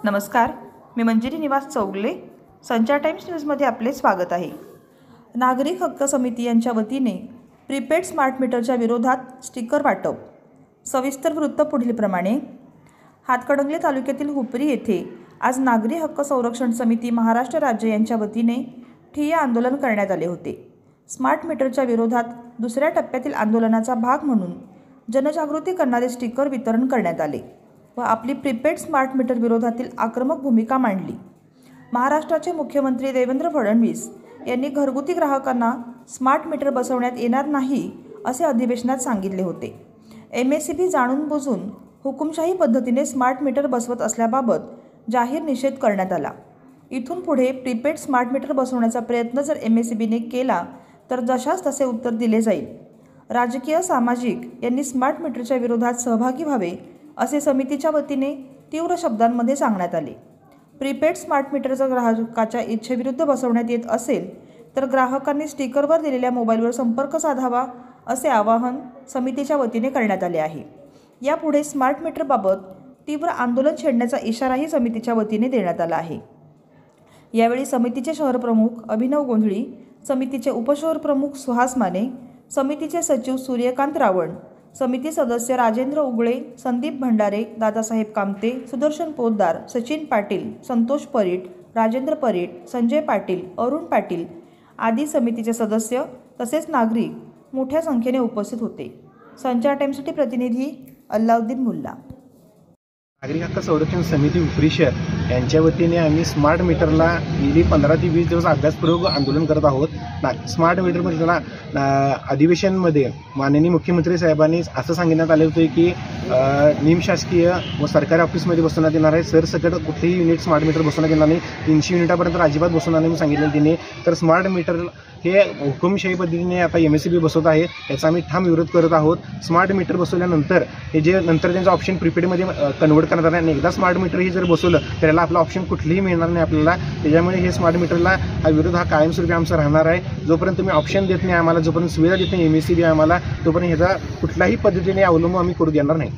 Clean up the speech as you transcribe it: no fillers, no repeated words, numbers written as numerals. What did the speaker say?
नमस्कार, मी मंजिरी निवास चौगले. संचार टाइम्स न्यूजमध्ये आपले स्वागत आहे. नागरिक हक्क समिती यांच्या वतीने प्रीपेड स्मार्ट मीटरच्या विरोधात स्टिकर वाटप. सविस्तर वृत्त पुढीलप्रमाणे. हातकणंगले तालुक्यातील हुपरी येथे आज नागरी हक्क संरक्षण समिती महाराष्ट्र राज्य यांच्या वतीने ठिय्या आंदोलन करण्यात आले होते. स्मार्ट मीटरच्या विरोधात दुसऱ्या टप्प्यातील आंदोलनाचा भाग म्हणून जनजागृती करणारे स्टिकर वितरण करण्यात आले व आपली प्रीपेड स्मार्ट मीटर विरोधातील आक्रमक भूमिका मांडली. महाराष्ट्राचे मुख्यमंत्री देवेंद्र फडणवीस यांनी घरगुती ग्राहकांना स्मार्ट मीटर बसवण्यात येणार नाही असे अधिवेशनात सांगितले होते. MSEB जाणून बुजून हुकुमशाही पद्धतीने स्मार्ट मीटर बसवत असल्याबाबत जाहीर निषेध करण्यात आला. इथून पुढे प्रीपेड स्मार्ट मीटर बसवण्याचा प्रयत्न जर MSEBने केला तर जशास तसे उत्तर दिले जाईल. राजकीय सामाजिक यांनी स्मार्ट मीटरच्या विरोधात सहभागी व्हावे असे समितीच्या वतीने तीव्र शब्दांमध्ये सांगण्यात आले. प्रीपेड स्मार्ट मीटरचा ग्राहकाच्या इच्छेविरुद्ध बसवण्यात येत असेल तर ग्राहकांनी स्टिकरवर दिलेल्या मोबाईलवर संपर्क साधावा असे आवाहन समितीच्या वतीने करण्यात आले आहे. यापुढे स्मार्ट मीटरबाबत तीव्र आंदोलन छेडण्याचा इशाराही समितीच्या वतीने देण्यात आला आहे. यावेळी समितीचे शहरप्रमुख अभिनव गोंधळी, समितीचे उपशहरप्रमुख सुहास माने, समितीचे सचिव सूर्यकांत रावण, समिती सदस्य राजेंद्र उगळे, संदीप भंडारे, दादासाहेब कामते, सुदर्शन पोद्दार, सचिन पाटील, संतोष परीट, राजेंद्र परीट, संजय पाटील, अरुण पाटील आदी समितीचे सदस्य तसेच नागरिक मोठ्या संख्येने उपस्थित होते. संचार टाइम्ससाठी प्रतिनिधी अल्लाउद्दीन मुल्ला. नागरिक हक्क संरक्षण समिती हुपरी शहर यांच्या वतीने आम्ही स्मार्ट मीटरला गेली 15 ते 20 दिवस अभ्यासपूर्वक आंदोलन करत आहोत. स्मार्ट मीटरला अधिवेशनमध्ये माननीय मुख्यमंत्री साहेबांनी असं सांगण्यात आले होते की निमशासकीय व सरकारी ऑफिसमध्ये बसवण्यात येणार आहे. सरसकट कुठलेही युनिट स्मार्ट मीटर बसवण्यात येणार नाही. 300 युनिटापर्यंत अजिबात बसवणार नाही म्हणून सांगितलं त्यांनी. तर स्मार्ट मीटर हे हुकुमशाही पद्धतीने आता MSEB बसवत आहे, याचा आम्ही ठाम विरोध करत आहोत. स्मार्ट मीटर बसवल्यानंतर हे जे नंतर त्यांचं ऑप्शन प्रीपेडमध्ये कन्वर्ट करण्यात आलं आणि एकदा स्मार्ट मीटर ही जर बसवलं तर याला आपला ऑप्शन कुठलीही मिळणार नाही आपल्याला. त्याच्यामुळे हे स्मार्ट मीटरला हा विरोध हा कायमस्वरूपी आमचा राहणार आहे. जोपर्यंत तुम्ही ऑप्शन देत नाही आम्हाला, जोपर्यंत सुविधा देत नाही MSEB आम्हाला, तोपर्यंत ह्याचा कुठल्याही पद्धतीने अवलंबून आम्ही करू देणार नाही.